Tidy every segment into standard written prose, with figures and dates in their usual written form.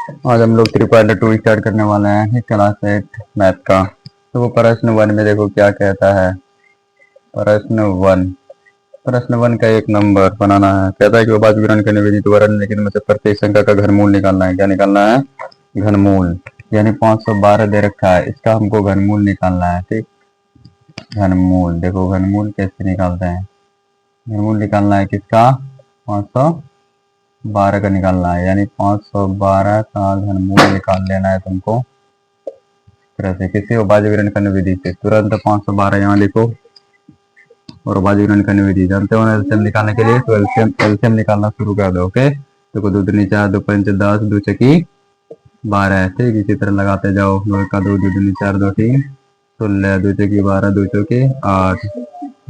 आज हम लोग 3.2 स्टार्ट करने वाले हैं क्लास 8 मैथ का। तो वो प्रश्न 1 में देखो क्या कहता है। प्रश्न 1 का एक नंबर बनाना है। कहता है कि उपात्त विवरण करने विधि द्वारा निम्नलिखित में से प्रत्येक संख्या का घनमूल निकालना है। क्या निकालना है? घनमूल। यानी 512 दे रखा है, इसका हमको घनमूल निकालना है। ठीक, घनमूल। देखो घनमूल कैसे निकालते हैं। घनमूल निकालना है किसका? 512 का निकालना है। यानी 512 का घनमूल निकाल लेना है तुमको तरह से। किसी अभाज्य विवरण करने विधि से तुरंत 512 यहाँ लिखो और अभाज्य विवरण करने विधि जानते हो ना। एलसीएम निकालने के लिए तो एलसीएम निकालना शुरू कर दो। ओके, देखो 2 दूनी 4, 2 पंच 10, 2 चौकी 12। ठीक, इसी तरह लगाते जाओ। 2 का 2, 2 दूनी 4, 2 3 16, 2 चौकी 12, 2 चौके 8,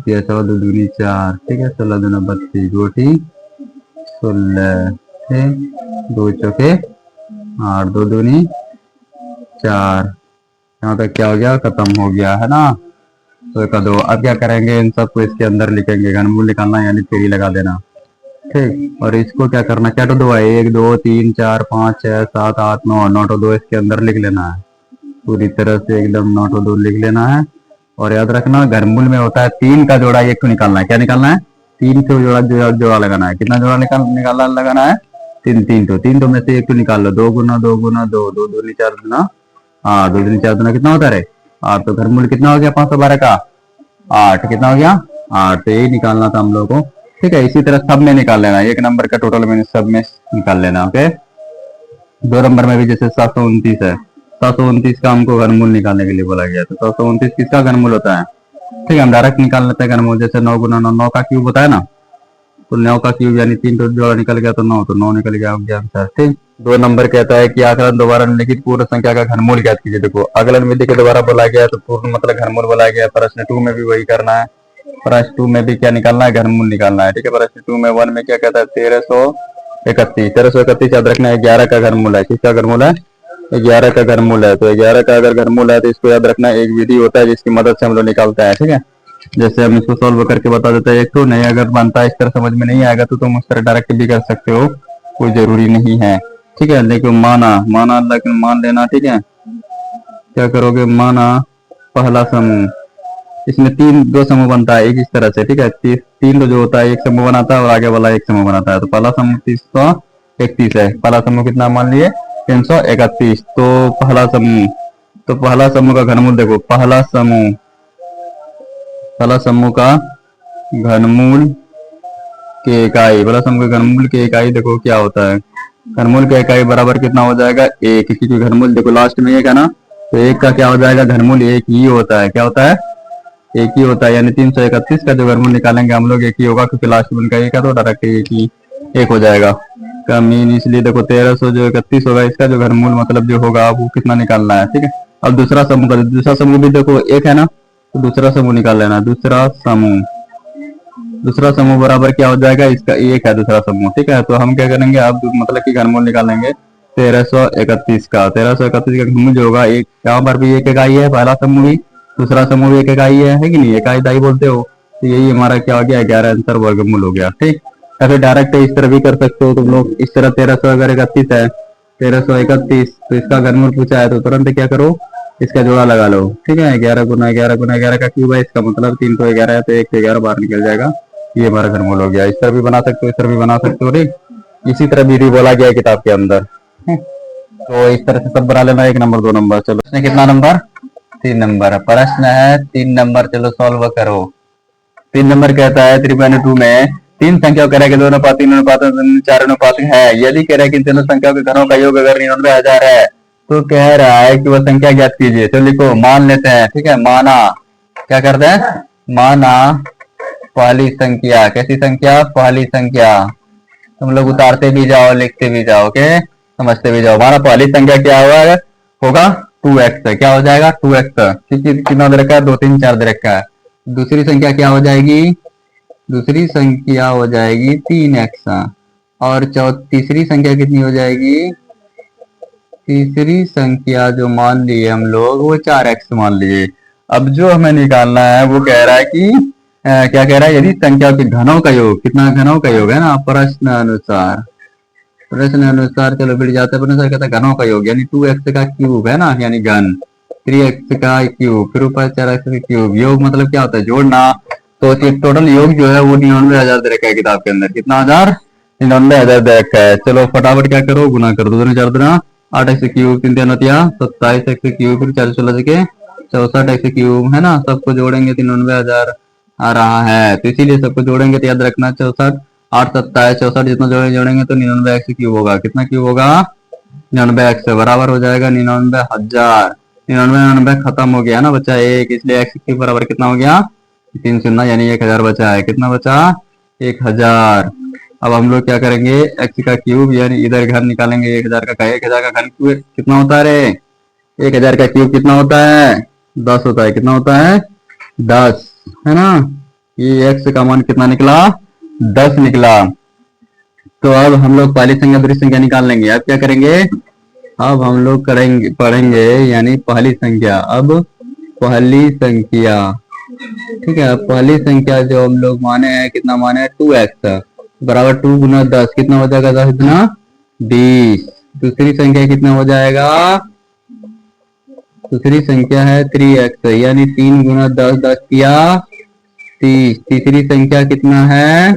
2 दूनी 4। ठीक है, 16 दूना 32, 2 16, 2 चौके 8, 2 दूनी 4। यहाँ तक क्या हो गया? खत्म हो गया है ना। तो एक दो। अब क्या करेंगे? इन सबको इसके अंदर लिखेंगे। घनमूल निकालना यानी 3 लगा देना। ठीक, और इसको क्या करना? क्या तो 2 है? 1 2 3 4 5 6 7 8 9 9 तो 2 इसके अंदर लिख लेना है। पूरी तरह से एकदम 9 तो 2 लिख लेना है। और याद रखना घनमूल में होता है 3 का जोड़ा 1 को निकालना है। क्या निकालना है? 3 से जोड़ा लगाना है। कितना जोड़ा निकालना लगाना है? 3 तो में से 1 तो निकाल लो। 2 गुना 2 गुना 2, 2 दूनी 4 गुना 8, 2 दूनी 4 गुना कितना होता है? 8। तो घनमूल कितना हो गया 512 का? 8। कितना हो गया? 8। तो यही निकालना था हम लोग को। ठीक है, इसी तरह सब में निकाल लेना। 1 नंबर का टोटल में सब में निकाल लेना। ओके, 2 नंबर में भी जैसे 729 है, 729 का हमको घनमूल निकालने के लिए बोला गया। तो 729 किसका घनमूल होता है? ठीक है, हम डायरेक्ट निकाल लेते हैं घनमूल। जैसे 9 गुना 9, 9 का क्यूब होता है ना। तो 9 का क्यूब यानी 3 तो जोड़ा निकल गया, तो 9 तो 9 निकल गया आंसर। ठीक, 2 नंबर कहता है कि आकलन द्वारा निम्नलिखित पूर्ण संख्या का घनमूल ज्ञात कीजिए। देखो आकलन विधि के द्वारा बोला गया तो पूर्ण मतलब घनमूल बोला गया। प्रश्न 2 में भी वही करना है। प्रश्न 2 में भी क्या निकालना है? घनमूल निकालना है। ठीक है, प्रश्न 2 में 1 में क्या कहता है? 1331 याद रखना है 11 का घनमूल है। किसका घनमूल है? 11 का घनमूल है। तो 11 का अगर घनमूल है तो इसको याद रखना है एक विधि होता है जिसकी मदद से हम लोग निकालते हैं। ठीक है, जैसे हम इसको सॉल्व करके बता देते हैं। एक तो नहीं अगर बनता है इस तरह समझ में नहीं आएगा तो तुम उस तरह डायरेक्ट भी कर सकते हो, कोई जरूरी नहीं है। ठीक है, लेकिन माना लेकिन मान लेना। ठीक है, क्या करोगे? माना पहला समूह, इसमें 2 समूह बनता है एक इस तरह से। ठीक है, 3 तो जो होता है एक समूह बनाता है और आगे वाला एक समूह बनाता है। तो पहला समूह 331 है। पहला समूह कितना मान लिए? 331। तो पहला समूह का घनमूल देखो। पहला समूह का घनमूल के इकाई, पहला समूह के घनमूल के इकाई देखो क्या होता है। घनमूल का इकाई बराबर कितना हो जाएगा? 1। क्योंकि घनमूल देखो लास्ट में 1 है ना, तो 1 का क्या हो जाएगा? घनमूल 1 ही होता है। क्या होता है? 1 ही होता है। यानी 331 का जो घनमूल निकालेंगे हम लोग 1 ही होगा, क्योंकि लास्ट में उनका 1 है तो डायरेक्ट 1 हो जाएगा। का मीन इसलिए देखो 1300 जो 31 होगा इसका जो घनमूल मतलब जो होगा वो कितना निकालना है। ठीक है, अब दूसरा समूह भी देखो 1 है ना, तो दूसरा समूह निकाल लेना। दूसरा समूह बराबर क्या हो जाएगा? इसका 1 है दूसरा समूह। ठीक है, तो हम क्या करेंगे अब मतलब कि घनमूल निकालेंगे 1331 का। 1331 का घनमूल जो होगा एक, यहाँ पर भी 1 इकाई है, पहला समूह भी, दूसरा समूह भी 1 इकाई है कि नहीं? इकाई बोलते हो। तो यही हमारा क्या हो गया? 11 आंसर वर्गमूल हो गया। ठीक, या फिर डायरेक्ट इस तरह भी कर सकते हो तुम लोग। इस तरह 1331 है, 1331 तो इसका घनमूल पूछा है तो तुरंत क्या करो? इसका जोड़ा लगा लो। ठीक है, 11 गुना 11 गुना 11 का क्यूब है, इसका मतलब 3 तो 11 है तो 1 से 11 बाहर निकल जाएगा। ये हमारा घनमूल हो गया। इस तरह भी बना सकते हो, इस तरह भी बना सकते हो। ठीक, इसी तरह विधि बोला गया है किताब के अंदर। तो इस तरह से सब बना लेना। 1 नंबर 2 नंबर। चलो इसमें कितना नंबर? 3 नंबर। प्रश्न है 3 नंबर। चलो सॉल्व करो। 3 नंबर कहता है 3.2 में 3 संख्याओं कह रहा है कि 2 अनुपात 3 अनुपात 4 अनुपात है। यदि कह रहा है कि तीनों संख्याओं के घनों का योग अगर 99,000 है तो कह रहा है कि वह संख्या ज्ञात कीजिए। तो लिखो मान लेते हैं। ठीक है, माना क्या करते हैं? माना पहली संख्या। कैसी संख्या? पहली संख्या। तुम लोग उतारते भी जाओ, लिखते भी जाओ, ओके, समझते भी जाओ। हमारा पहली संख्या क्या होगा? 2x। क्या हो जाएगा? 2x। कितना दे रखा है? 2 3 4 दे रखा है। दूसरी संख्या क्या हो जाएगी? दूसरी संख्या हो जाएगी 3x। और तीसरी संख्या कितनी हो जाएगी? तीसरी संख्या जो मान लिए हम लोग वो 4x मान लिए। अब जो हमें निकालना है वो कह रहा है कि क्या कह रहा है? यदि संख्या के घनों का योग, कितना घनों का योग है ना प्रश्न अनुसार, प्रश्न अनुसार चलो फिर जाते हैं। सर कहता है घनों का योग, यानी 2x का क्यूब है ना, यानी घन 3x का क्यूब, फिर ऊपर 4x का क्यूब। योग मतलब क्या होता है, जोड़ना। तो टोटल योग जो है वो 99,000 दे रखा है किताब के अंदर। कितना हजार, 99,000 दे रखा है। चलो फटाफट क्या करो, गुना कर दो, दोनों 4 दुना 8x क्यूब, 3 3 होतिया 27x क्यूब, फिर 4 16 के 64x क्यूब है ना। सबको जोड़ेंगे 99,000 आ रहा है। तो इसीलिए सबको जोड़ेंगे तो याद रखना 64 8 27 64, जितना जोड़ेंगे तो 99x क्यूब होगा। कितना क्यूब होगा, 99x बराबर हो जाएगा 99,000। 99 खत्म हो गया ना, बचा एक, इसलिए x क्यूब बराबर कितना हो गया, 3 शून्य, यानी 1000 बचा है। कितना बचा, 1000। अब हम लोग क्या करेंगे, x का क्यूब यानी इधर घन निकालेंगे। 1000 का 1000 का घन क्यूब कितना होता है रे, 1000 का क्यूब कितना होता है, 10 होता है। कितना होता है, 10 है ना। ये x का मान कितना निकला, 10 निकला। तो अब हम लोग पहली संख्या दूसरी संख्या निकाल लेंगे। अब क्या करेंगे, अब हम लोग करेंगे पढ़ेंगे यानी पहली संख्या। अब पहली संख्या, ठीक है, पहली संख्या जो हम लोग माने हैं, कितना माने हैं, 2x बराबर 2 गुना 10, कितना हो जाएगा, 10 गुना 20। दूसरी संख्या कितना हो जाएगा, दूसरी संख्या है 3x, यानी 3 गुना 10, 10 किया 30। तीसरी संख्या कितना है,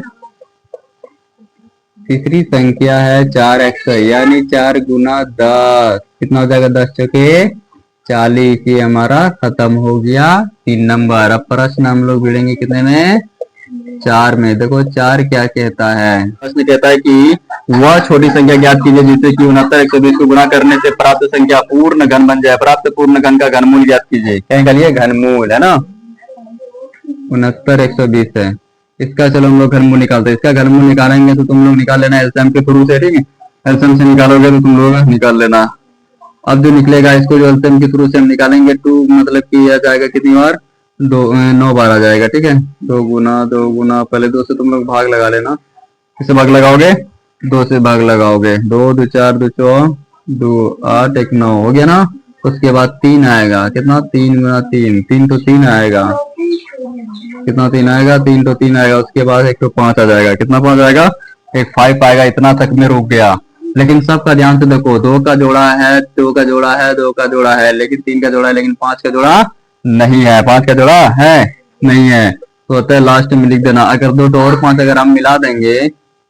तीसरी संख्या है 4x, यानी 4 गुना 10, कितना हो जाएगा, 10 चौके 40। ये हमारा खत्म हो गया 3 नंबर। अब प्रश्न हम लोग भिड़ेंगे कितने में, 4 में। देखो 4 क्या कहता है, प्रश्न कहता है कि वह छोटी संख्या ज्ञात कीजिए जिससे कि 69 120 को गुणा करने से प्राप्त संख्या पूर्ण घन बन जाए। प्राप्त पूर्ण घन का घनमूल ज्ञात कीजिए। क्या निकालिए, घनमूल है ना, 69 120 है। इसका चलो हम लोग घनमूल निकालते हैं। इसका घनमूल निकालेंगे तो तुम लोग निकाल लेना एलसीएम के थ्रू से, ठीक है। एलसीएम से निकालोगे तो तुम लोग निकाल लेना। अब जो निकलेगा इसको जो एलसीएम के थ्रू से हम निकालेंगे, 2 मतलब कि आ जाएगा कितनी बार, 9 बार आ जाएगा, ठीक है। 2 गुना पहले 2 से तुम लोग भाग लगा लेना। किससे भाग लगाओगे, 2 से भाग लगाओगे। 2 2 4 2 4 2 8 1 9 हो गया ना। उसके बाद 3 आएगा, कितना, 3 गुना 3, 3 तो 3 आएगा, कितना 3 आएगा, 3 तो 3 आएगा। उसके बाद 1 तो 5 आ जाएगा, कितना 5 आएगा, एक 5 आएगा। इतना तक में रुक गया। लेकिन सबका ध्यान से देखो, 2 का जोड़ा है, 2 का जोड़ा है, 2 का जोड़ा है, लेकिन 3 का जोड़ा है, लेकिन 5 का जोड़ा नहीं है। 5 का जोड़ा है नहीं है, तो होता है लास्ट में लिख देना। अगर 2 तो और 5 अगर हम मिला देंगे,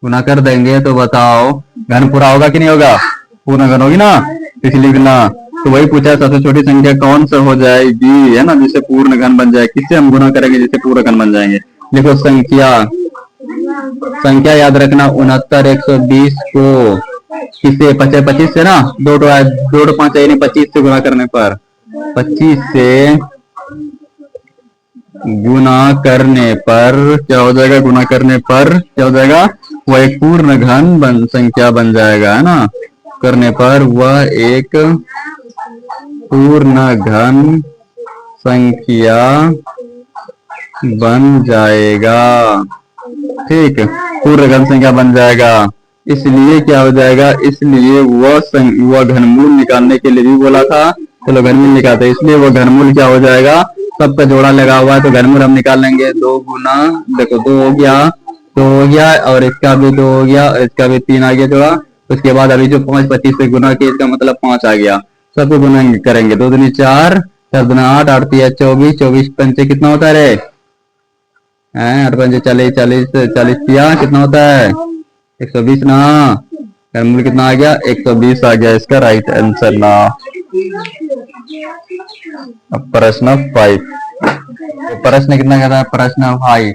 गुना कर देंगे, तो बताओ घन पूरा होगा कि नहीं होगा, पूर्ण घन होगी ना, इसलिए लिखना। तो वही पूछा है, सबसे छोटी संख्या कौन सा हो जाएगी, है ना, जिससे पूर्ण घन बन जाए। किससे हम गुना करेंगे जिससे पूर्ण घन बन जाएंगे। देखो संख्या, संख्या याद रखना 69 120 को किससे, 25 से ना, 2 2 5 यानी 25 से गुना करने पर, 25 से गुना करने पर क्या हो जाएगा, गुना करने पर क्या हो जाएगा, वह एक पूर्ण घन संख्या बन जाएगा, है ना। करने पर वह एक पूर्ण घन संख्या बन जाएगा, ठीक, पूर्ण घन संख्या बन जाएगा। इसलिए क्या हो जाएगा, इसलिए वह घनमूल निकालने के लिए भी बोला था। चलो घनमूल निकालते, इसलिए वो घनमूल क्या हो जाएगा, सबका जोड़ा लगा हुआ है तो घनमूल हम निकाल लेंगे। 2 गुना, देखो 2 हो गया, 2 हो गया, और इसका भी 2 हो गया, और इसका भी 3 आ गया जोड़ा। उसके बाद अभी जो 5 25 से गुना किया, इसका मतलब 5 आ गया। सबको गुना करेंगे, 2 दूनी 4, 4 दूना 8, 8 3 24, 24 पंचे कितना होता है रे, 8 पंचे 40, 40 40 किया कितना होता है, 120 ना। घनमूल कितना आ गया, 120 आ गया इसका राइट आंसर ना। अब प्रश्न 5, प्रश्न कितना कहता है, प्रश्न 5,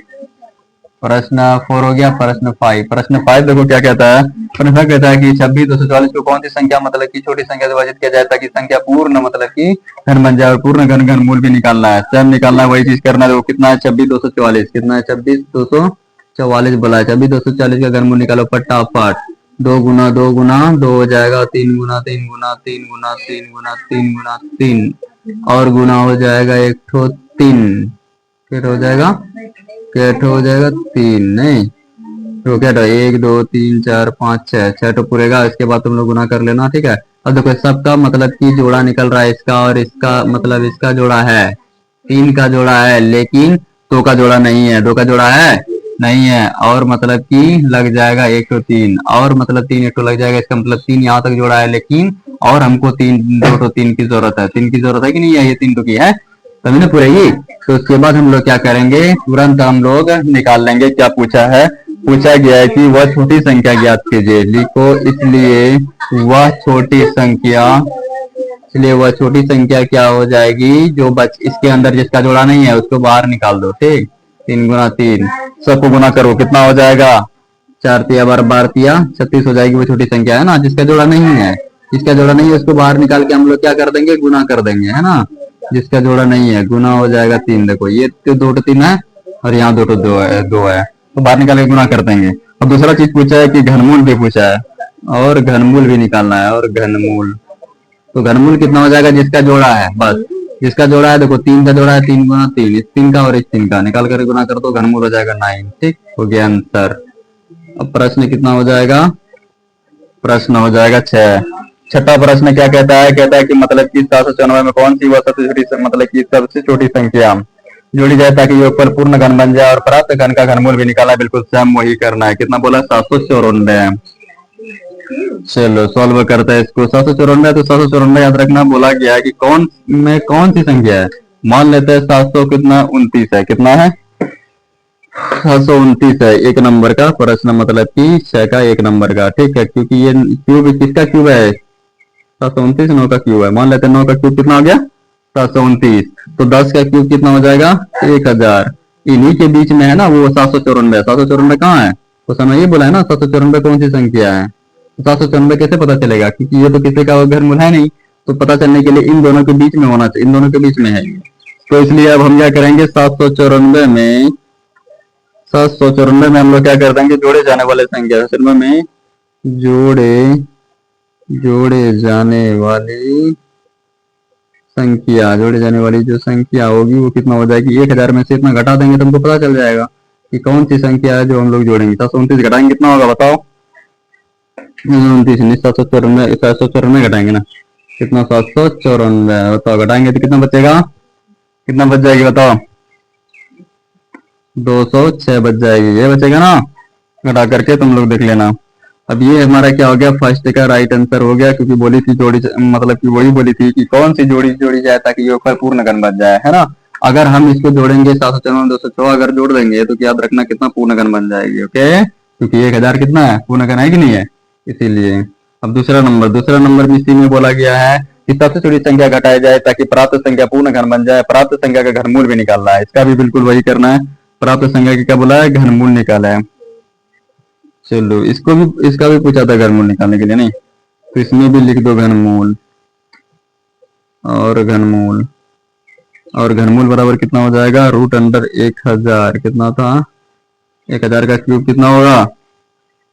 प्रश्न 4 हो गया, प्रश्न 5। प्रश्न 5 देखो क्या कहता है। प्रश्न कहता है कि 26 244 को कौन सी संख्या मतलब की छोटी संख्या से विभाजित किया जाए ताकि संख्या पूर्ण मतलब की घन बन जाए, और पूर्ण घन घनमूल भी निकालना है, स्वयं निकालना है, वही चीज करना है। वो कितना है, 26 244, कितना है, 26 244 बोला है। 26 244 का घनमूल निकालो फटाफट। 2 गुना 2 गुना 2 हो जाएगा, 3 गुना 3 गुना 3 गुना 3 गुना 3 गुना 3, और गुना हो जाएगा 1 ठो 3, फिर हो जाएगा क्या हो जाएगा, 3 नहीं तो क्या, 1 2 3 4 5 6 तो पूरेगा। इसके बाद तुम लोग गुना कर लेना, ठीक है। अब देखो सबका मतलब कि जोड़ा निकल रहा है, इसका और इसका मतलब इसका जोड़ा है, 3 का जोड़ा है, लेकिन 2 का जोड़ा नहीं है। 2 का जोड़ा है नहीं है, और मतलब कि लग जाएगा 103, और मतलब 3 1 लग जाएगा, इसका मतलब 3 यहाँ तक जोड़ा है, लेकिन और हमको 3 की जरूरत है, 3 की जरूरत है कि नहीं है, ये 3 की है, तभी ना पूरा ये। तो उसके बाद हम लोग क्या करेंगे, तुरंत हम लोग निकाल लेंगे। क्या पूछा है, पूछा गया है कि वह छोटी संख्या ज्ञात कीजिए, लिखो इसलिए वह छोटी संख्या, इसलिए वह छोटी संख्या क्या हो जाएगी, जो बच इसके अंदर जिसका जोड़ा नहीं है उसको बाहर निकाल दो, ठीक। 3 गुना 3, सबको गुना करो, कितना हो जाएगा, 4 तिया 12 12 तिया 36 हो जाएगी। वो छोटी संख्या है ना, जिसका जोड़ा नहीं है, जिसका जोड़ा नहीं है उसको बाहर निकाल के हम लोग क्या कर देंगे, गुना कर देंगे, है ना। जिसका जोड़ा नहीं है गुना हो जाएगा 3, देखो ये तो 2 3 है, और यहाँ 2 2 है, तो बाहर निकाल के गुना कर देंगे। अब दूसरा चीज पूछा है कि घनमूल भी पूछा है, और घनमूल भी निकालना है, और घनमूल, तो घनमूल कितना हो जाएगा, जिसका जोड़ा है, बस जिसका जोड़ा है, देखो 3 का जोड़ा है, 3 गुना 3, इस 3 का और इस 3 का निकाल कर गुना कर दो, घनमूल हो जाएगा 9, ठीक हो गया आंसर। अब प्रश्न कितना हो जाएगा, प्रश्न हो जाएगा 6। छठा प्रश्न क्या कहता है, कहता है कि मतलब कि 794 में कौन सी वह सबसे छोटी, मतलब कि सबसे छोटी संख्या जोड़ी जाए ताकि योगफल पूर्ण घन बन जाए और प्राप्त घन का घनमूल भी निकाला, बिल्कुल सेम वही करना है। कितना बोला, 794। चलो सॉल्व करते हैं इसको। 794, तो 794 याद रखना बोला गया है कि कौन सी संख्या है। मान लेते हैं 700 कितना 29 है, कितना है 729 है, 1 नंबर का प्रश्न, मतलब कि 6 का 1 नंबर का, ठीक है, क्योंकि ये क्यूब किसका क्यूब है, 729 9 का क्यूब है। मान लेते हैं 9 का क्यूब कितना हो गया 729, तो 10 का क्यूब कितना हो जाएगा 1000, इन्हीं के बीच में है ना वो 794। 794 कहाँ है, तो समय ये बोला है ना 794 कौन सी संख्या है। 794 कैसे पता चलेगा, क्योंकि ये तो किसी का घनमूल है नहीं, तो पता चलने के लिए इन दोनों के बीच में होना चाहिए, इन दोनों के बीच में है। तो इसलिए अब हम क्या करेंगे, 794 में हम लोग क्या कर देंगे, जोड़े जाने वाले संख्या में जोड़े जाने वाली संख्या, जोड़े जाने वाली जो संख्या होगी वो कितना हो जाएगी, 1000 में से इतना घटा देंगे तो हमको पता चल जाएगा कि कौन सी संख्या है जो हम लोग जोड़ेंगे। 729 घटाएंगे कितना होगा बताओ, 29 794 घटाएंगे ना, कितना 794, बताओ घटाएंगे तो कितना बचेगा, कितना बच जाएगी बताओ, 206 बच जाएगी, ये बचेगा ना, घटा करके तुम लोग देख लेना। अब ये हमारा क्या हो गया, फर्स्ट का राइट आंसर हो गया, क्योंकि बोली थी जोड़ी, मतलब कि वही बोली थी कि कौन सी जोड़ी जोड़ी जाए ताकि योगफल पूर्ण घन बन जाए, है ना। अगर हम इसको जोड़ेंगे 794 206 अगर जोड़ देंगे तो याद रखना कितना पूर्ण घन बन जाएगी, ओके, क्योंकि 1000 कितना है पूर्ण घन है कि नहीं है, इसीलिए। अब दूसरा नंबर भी इसी में बोला गया है कि सबसे छोटी संख्या घटाई जाए ताकि प्राप्त संख्या पूर्ण घन बन जाए, प्राप्त संख्या का घनमूल भी निकालना है, इसका भी बिल्कुल वही करना है। प्राप्त संख्या की क्या बोला है, घनमूल निकाला है। चलो इसका भी पूछा था घनमूल निकालने के लिए, नहीं तो इसमें भी लिख दो घनमूल, और घनमूल बराबर कितना हो जाएगा, √1000, कितना था 1000 का क्यूब कितना होगा,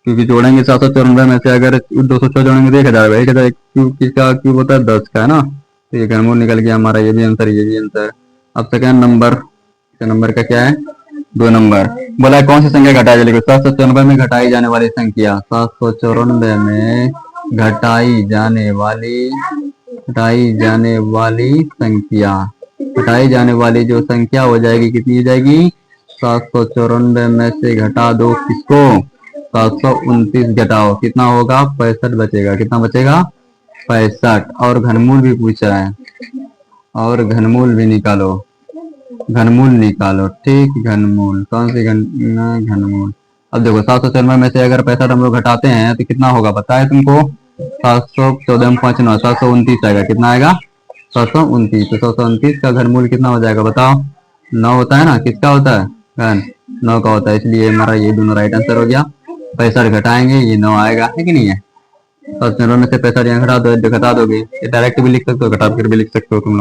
क्योंकि जोड़ेंगे 794 में से अगर 206 जोड़ेंगे तो 1000, 1000 क्यूब किसका क्यूब होता है 10 का, है ना। तो ये घनमूल निकल गया हमारा, ये भी आंसर ये भी आंसर। अब सेकंड नंबर का क्या है, 2 नंबर बोला कौन सी संख्या घटाई जाएगी, 794 में घटाई जाने वाली संख्या, 794 में घटाई जाने वाली जो संख्या हो जाएगी कितनी हो जाएगी, 794 में से घटा दो किसको, 729 घटाओ कितना होगा 65 बचेगा, कितना बचेगा 65। और घनमूल भी पूछा है, और घनमूल भी निकालो, ठीक। घनमूल कौन सी घनमूल, अब देखो 794 में से अगर 65 हम लोग घटाते हैं तो कितना होगा बताए तुमको, 714 5 9 729 आएगा, कितना आएगा 729। तो 729 का घनमूल कितना हो जाएगा बताओ, 9 होता है ना, किसका होता है घन, 9 का होता है, इसलिए हमारा ये दोनों राइट आंसर हो गया। 65 घटाएंगे ये 9 आएगा, है कि नहीं है। 794 में से 65 यहाँ घटा दोगे, डायरेक्ट भी लिख सकते हो घटा कर भी लिख सकते हो तुम लोग।